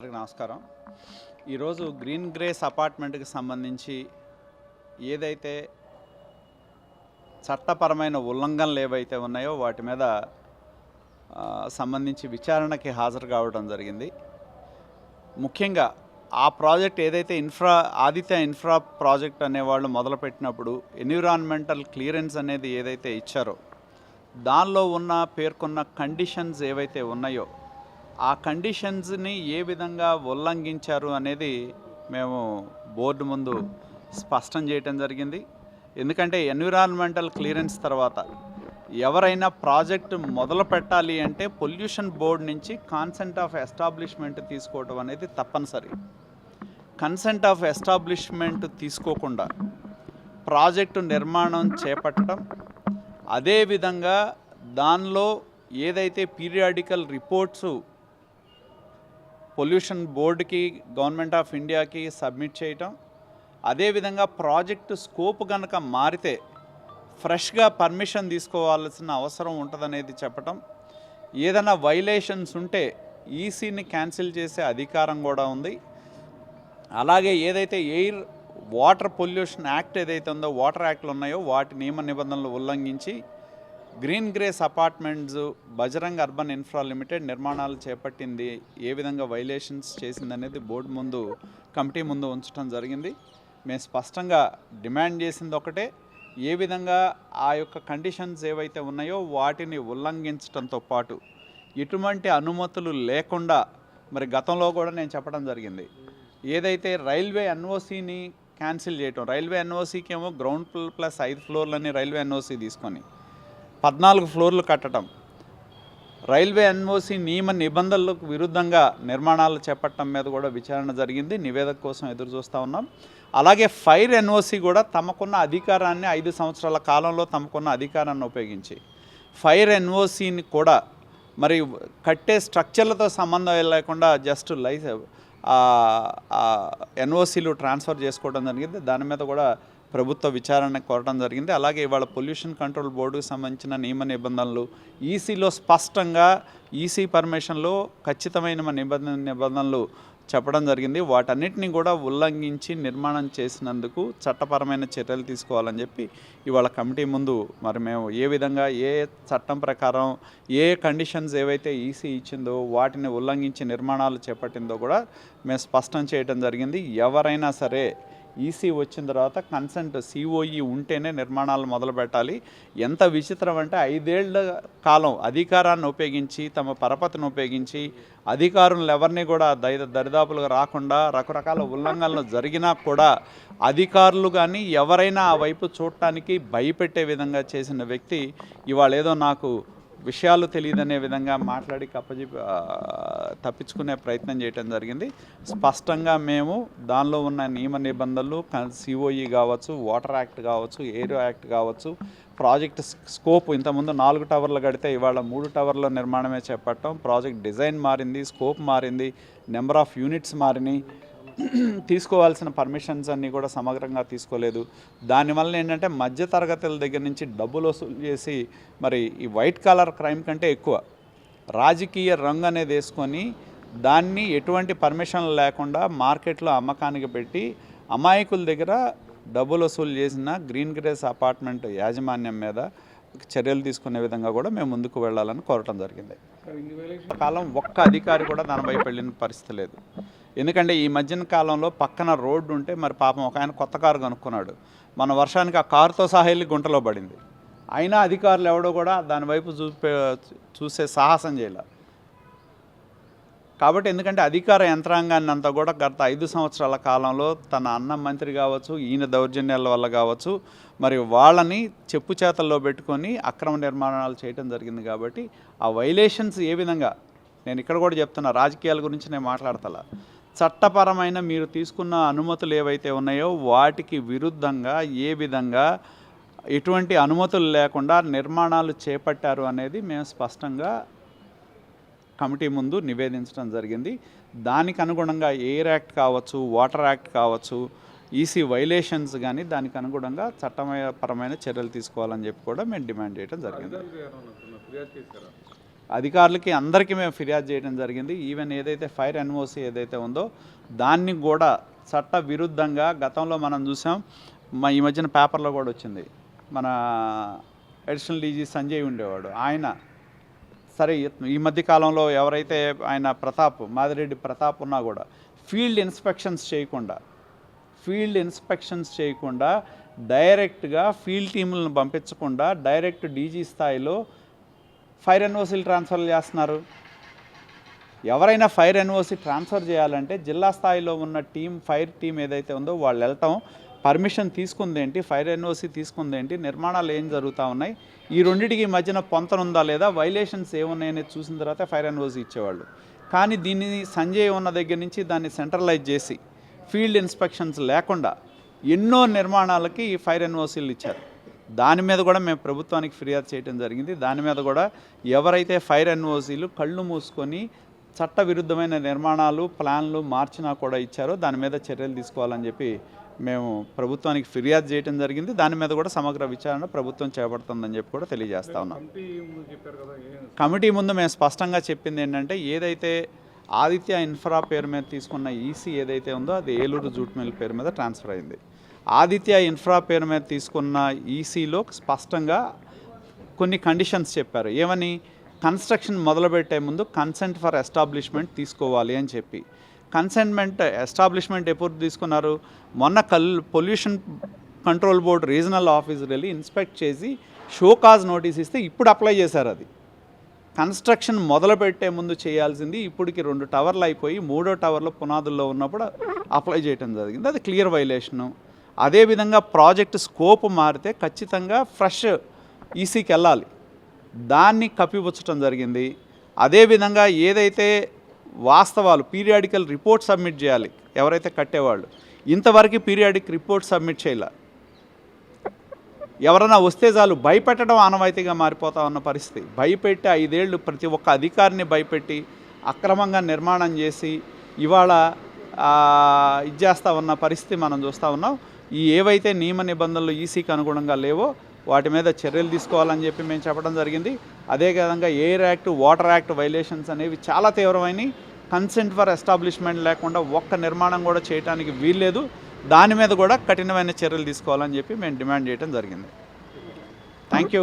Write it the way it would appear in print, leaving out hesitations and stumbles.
నమస్కారం. ఈరోజు green grace అపార్ట్మెంట్కి సంబంధించి ఏదైతే చట్టపరమైన ఉల్లంఘనలు ఏవైతే ఉన్నాయో వాటి మీద సంబంధించి విచారణకి హాజరు కావడం జరిగింది. ముఖ్యంగా ఆ ప్రాజెక్ట్ ఏదైతే ఆదిత్య ఇన్ఫ్రా ప్రాజెక్ట్ అనేవాళ్ళు మొదలుపెట్టినప్పుడు ఎన్విరాన్మెంటల్ క్లియరెన్స్ అనేది ఏదైతే ఇచ్చారో దానిలో పేర్కొన్న కండిషన్స్ ఏవైతే ఉన్నాయో ఆ కండిషన్స్ని ఏ విధంగా ఉల్లంఘించారు అనేది మేము బోర్డు ముందు స్పష్టం చేయటం జరిగింది. ఎందుకంటే ఎన్విరాన్మెంటల్ క్లియరెన్స్ తర్వాత ఎవరైనా ప్రాజెక్ట్ మొదలు పెట్టాలి అంటే పొల్యూషన్ బోర్డు నుంచి కన్సెంట్ ఆఫ్ ఎస్టాబ్లిష్మెంట్ తీసుకోవడం అనేది తప్పనిసరి. కన్సెంట్ ఆఫ్ ఎస్టాబ్లిష్మెంట్ తీసుకోకుండా ప్రాజెక్టు నిర్మాణం చేపట్టడం, అదేవిధంగా దానిలో ఏదైతే పీరియాడికల్ రిపోర్ట్స్ పొల్యూషన్ బోర్డుకి గవర్నమెంట్ ఆఫ్ ఇండియాకి సబ్మిట్ చేయటం, అదేవిధంగా ప్రాజెక్టు స్కోప్ కనుక మారితే ఫ్రెష్గా పర్మిషన్ తీసుకోవాల్సిన అవసరం ఉంటుందనేది చెప్పటం, ఏదైనా వైలేషన్స్ ఉంటే ఈసీని క్యాన్సిల్ చేసే అధికారం కూడా ఉంది. అలాగే ఏదైతే వాటర్ పొల్యూషన్ యాక్ట్ ఏదైతే ఉందో వాటర్ యాక్ట్లు ఉన్నాయో వాటి నియమ నిబంధనలు ఉల్లంఘించి green grace apartments Bajrang urban infra limited నిర్మాణాలు చేపట్టింది ఏ విధంగా వైలేషన్స్ చేసిందనేది బోర్డు ముందు కమిటీ ముందు ఉంచడం జరిగింది. మేము స్పష్టంగా డిమాండ్ చేసింది ఒకటే, ఏ విధంగా ఆ యొక్క కండిషన్స్ ఏవైతే ఉన్నాయో వాటిని ఉల్లంఘించడంతో పాటు ఎటువంటి అనుమతులు లేకుండా మరి గతంలో కూడా నేను చెప్పడం జరిగింది, ఏదైతే రైల్వే ఎన్ఓసిని క్యాన్సిల్ చేయటం, రైల్వే ఎన్ఓసికి ఏమో గ్రౌండ్ ప్లస్ 5 ఫ్లోర్లని రైల్వే ఎన్ఓసి తీసుకొని 14 ఫ్లోర్లు కట్టడం, రైల్వే ఎన్ఓసి నియమ నిబంధనలకు విరుద్ధంగా నిర్మాణాలు చేపట్టడం మీద కూడా విచారణ జరిగింది. నివేదిక కోసం ఎదురు చూస్తూ ఉన్నాం. అలాగే ఫైర్ ఎన్ఓసి కూడా తమకున్న అధికారాన్ని 5 సంవత్సరాల కాలంలో తమకున్న అధికారాన్ని ఉపయోగించి ఫైర్ ఎన్ఓసిని కూడా మరి కట్టే స్ట్రక్చర్లతో సంబంధం లేకుండా జస్ట్ ఎన్ఓసీలు ట్రాన్స్ఫర్ చేసుకోవడం జరిగింది. దాని మీద కూడా ప్రభుత్వ విచారణ కోరడం జరిగింది. అలాగే ఇవాళ పొల్యూషన్ కంట్రోల్ బోర్డుకు సంబంధించిన నియమ నిబంధనలు ఈసీలో స్పష్టంగా ఈసీ పర్మిషన్లో ఖచ్చితమైన నిబంధనలు చెప్పడం జరిగింది. వాటన్నిటిని కూడా ఉల్లంఘించి నిర్మాణం చేసినందుకు చట్టపరమైన చర్యలు తీసుకోవాలని చెప్పి ఇవాళ కమిటీ ముందు మరి మేము ఏ విధంగా ఏ చట్టం ప్రకారం ఏ కండిషన్స్ ఏవైతే ఈసీ ఇచ్చిందో వాటిని ఉల్లంఘించి నిర్మాణాలు చేపట్టిందో కూడా మేము స్పష్టం చేయడం జరిగింది. ఎవరైనా సరే ఈసీ వచ్చిన తర్వాత కన్సెంట్ సిఓఈ ఉంటేనే నిర్మాణాలు మొదలు పెట్టాలి. ఎంత విచిత్రం అంటే 5 ఏళ్ల కాలం అధికారాన్ని ఉపయోగించి తమ పరపతిని ఉపయోగించి అధికారులను ఎవరిని కూడా దరిదాపులుగా రాకుండా రకరకాల ఉల్లంఘనలు జరిగినా కూడా అధికారులు కానీ ఎవరైనా ఆ వైపు చూడటానికి భయపెట్టే విధంగా చేసిన వ్యక్తి ఇవాళ ఏదో నాకు విషయాలు తెలియదనే విధంగా మాట్లాడి తప్పించుకునే ప్రయత్నం చేయడం జరిగింది. స్పష్టంగా మేము దానిలో ఉన్న నియమ నిబంధనలు సిఓఈ కావచ్చు, వాటర్ యాక్ట్ కావచ్చు, ఎయిర్ యాక్ట్ కావచ్చు, ప్రాజెక్ట్ స్కోప్ ఇంతకుముందు 4 టవర్లు కడితే ఇవాళ 3 టవర్ల నిర్మాణమే చేపట్టాం. ప్రాజెక్ట్ డిజైన్ మారింది, స్కోప్ మారింది, నెంబర్ ఆఫ్ యూనిట్స్ మారినాయి, తీసుకోవాల్సిన పర్మిషన్స్ అన్నీ కూడా సమగ్రంగా తీసుకోలేదు. దానివల్ల ఏంటంటే మధ్యతరగతుల దగ్గర నుంచి డబ్బులు వసూలు చేసి మరి ఈ వైట్ కాలర్ క్రైమ్ కంటే ఎక్కువ రాజకీయ రంగు అనేది వేసుకొని దాన్ని ఎటువంటి పర్మిషన్లు లేకుండా మార్కెట్లో అమ్మకానికి పెట్టి అమాయకుల దగ్గర డబ్బులు వసూలు చేసిన గ్రీన్ గ్రేస్ అపార్ట్మెంట్ యాజమాన్యం మీద చర్యలు తీసుకునే విధంగా కూడా మేము ముందుకు వెళ్ళాలని కోరటం జరిగింది. కాలం ఒక్క అధికారి కూడా దాని వైపు వెళ్ళిన పరిస్థితి లేదు. ఎందుకంటే ఈ మధ్యన కాలంలో పక్కన రోడ్డు ఉంటే మరి పాపం ఒక ఆయన కొత్త కారు కనుక్కున్నాడు, మన వర్షానికి ఆ కారుతో సహా వెళ్ళి గుంటలో పడింది. అయినా అధికారులు ఎవడో కూడా దాని వైపు చూసే సాహసం చేయాలి. కాబట్టి ఎందుకంటే అధికార యంత్రాంగాన్ని అంతా కూడా గత 5 సంవత్సరాల కాలంలో తన అన్న మంత్రి కావచ్చు, ఈయన దౌర్జన్యాల వల్ల కావచ్చు, మరి వాళ్ళని చెప్పు చేతల్లో పెట్టుకొని అక్రమ నిర్మాణాలు చేయడం జరిగింది. కాబట్టి ఆ వైలేషన్స్ ఏ విధంగా, నేను ఇక్కడ కూడా చెప్తున్నా, రాజకీయాల గురించి నేను మాట్లాడతలా, చట్టపరమైన మీరు తీసుకున్న అనుమతులు ఏవైతే ఉన్నాయో వాటికి విరుద్ధంగా ఏ విధంగా ఎటువంటి అనుమతులు లేకుండా నిర్మాణాలు చేపట్టారు అనేది మేము స్పష్టంగా కమిటీ ముందు నివేదించడం జరిగింది. దానికి అనుగుణంగా ఎయిర్ యాక్ట్ కావచ్చు, వాటర్ యాక్ట్ కావచ్చు, ఈసీ వైలేషన్స్ కానీ దానికి అనుగుణంగా చట్టపరమైన చర్యలు తీసుకోవాలని చెప్పి కూడా మేము డిమాండ్ చేయడం జరిగింది. అధికారులకి అందరికీ మేము ఫిర్యాదు చేయడం జరిగింది. ఈవెన్ ఏదైతే ఫైర్ ఎన్ఓసి ఏదైతే ఉందో దాన్ని కూడా చట్ట విరుద్ధంగా గతంలో మనం చూసాం. ఈ మధ్యన పేపర్లో కూడా వచ్చింది. మన అడిషనల్ డీజీ సంజయ్ ఉండేవాడు, ఆయన సరే ఈ మధ్య కాలంలో ఎవరైతే ఆయన మాదిరెడ్డి ప్రతాప్ ఉన్నా కూడా ఫీల్డ్ ఇన్స్పెక్షన్స్ చేయకుండా డైరెక్ట్గా ఫీల్డ్ టీములను పంపించకుండా డైరెక్ట్ డీజీ స్థాయిలో ఫైర్ ఎన్ఓసీలు ట్రాన్స్ఫర్ చేస్తున్నారు. ఎవరైనా ఫైర్ ఎన్ఓసి ట్రాన్స్ఫర్ చేయాలంటే జిల్లా స్థాయిలో ఉన్న ఫైర్ టీం ఏదైతే ఉందో వాళ్ళు వెళ్ళటం, పర్మిషన్ తీసుకుందేంటి, ఫైర్ ఎన్ఓసి తీసుకుందేంటి, నిర్మాణాలు ఏం జరుగుతూ ఉన్నాయి, ఈ రెండింటికి మధ్యన పొంతనుందా లేదా, వైలేషన్స్ ఏమున్నాయనేది చూసిన తర్వాత ఫైర్ ఎన్ఓసి ఇచ్చేవాళ్ళు. కానీ దీన్ని సంజయ్ ఉన్న దగ్గర నుంచి దాన్ని సెంట్రలైజ్ చేసి ఫీల్డ్ ఇన్స్పెక్షన్స్ లేకుండా ఎన్నో నిర్మాణాలకి ఫైర్ ఎన్ఓసీలు ఇచ్చారు. దాని మీద కూడా మేము ప్రభుత్వానికి ఫిర్యాదు చేయడం జరిగింది. దాని మీద కూడా ఎవరైతే ఫైర్ ఎన్ఓసీలు కళ్ళు మూసుకొని చట్టవిరుద్ధమైన నిర్మాణాలు ప్లాన్లు మార్చినా కూడా ఇచ్చారో దాని మీద చర్యలు తీసుకోవాలని చెప్పి మేము ప్రభుత్వానికి ఫిర్యాదు చేయడం జరిగింది. దాని మీద కూడా సమగ్ర విచారణ ప్రభుత్వం చేపడుతుందని చెప్పి కూడా తెలియజేస్తా ఉన్నాం. కమిటీ ముందు మేము స్పష్టంగా చెప్పింది ఏంటంటే, ఏదైతే ఆదిత్య ఇన్ఫ్రా పేరు మీద తీసుకున్న ఈసీ ఏదైతే ఉందో అది ఏలూరు జూట్ మిల్ పేరు మీద ట్రాన్స్ఫర్ అయింది. ఆదిత్య ఇన్ఫ్రా పేరు మీద తీసుకున్న ఈసీలో స్పష్టంగా కొన్ని కండిషన్స్ చెప్పారు. ఏమని? కన్స్ట్రక్షన్ మొదలుపెట్టే ముందు కన్సెంట్ ఫర్ ఎస్టాబ్లిష్మెంట్ తీసుకోవాలి అని చెప్పి. ఎస్టాబ్లిష్మెంట్ ఎప్పుడు తీసుకున్నారు? మొన్న pollution control board regional officer వెళ్ళి ఇన్స్పెక్ట్ చేసి షోకాజ్ నోటీస్ ఇస్తే ఇప్పుడు అప్లై చేశారు. అది కన్స్ట్రక్షన్ మొదలుపెట్టే ముందు చేయాల్సింది ఇప్పటికి 2 టవర్లు అయిపోయి 3వ టవర్లో పునాదుల్లో ఉన్నప్పుడు అప్లై చేయడం జరిగింది. అది క్లియర్ వైలేషను. అదేవిధంగా ప్రాజెక్ట్ స్కోప్ మారితే ఖచ్చితంగా ఫ్రెష్ ఈసీకి వెళ్ళాలి, దాన్ని కప్పిపుచ్చటం జరిగింది. అదేవిధంగా ఏదైతే వాస్తవాలు పీరియాడికల్ రిపోర్ట్ సబ్మిట్ చేయాలి ఎవరైతే కట్టేవాళ్ళు, ఇంతవరకు పీరియాడిక్ రిపోర్ట్ సబ్మిట్ చేయాలి. ఎవరైనా వస్తే చాలు భయపెట్టడం ఆనవాయితీగా మారిపోతా ఉన్న పరిస్థితి. భయపెట్టి 5 ఏళ్ళు ప్రతి ఒక్క అధికారిని భయపెట్టి అక్రమంగా నిర్మాణం చేసి ఇవాళ ఇది చేస్తూ ఉన్న పరిస్థితి మనం చూస్తూ ఉన్నాం. ఏవైతే నియమ నిబంధనలు ఈసీకి అనుగుణంగా లేవో వాటి మీద చర్యలు తీసుకోవాలని చెప్పి మేము చెప్పడం జరిగింది. అదేవిధంగా air act, water act violations అనేవి చాలా తీవ్రమైనవి. కన్సెంట్ ఫర్ ఎస్టాబ్లిష్మెంట్ లేకుండా ఒక్క నిర్మాణం కూడా చేయడానికి వీల్లేదు. దాని మీద కూడా కఠినమైన చర్యలు తీసుకోవాలని చెప్పి మేము డిమాండ్ చేయడం జరిగింది. Thank you.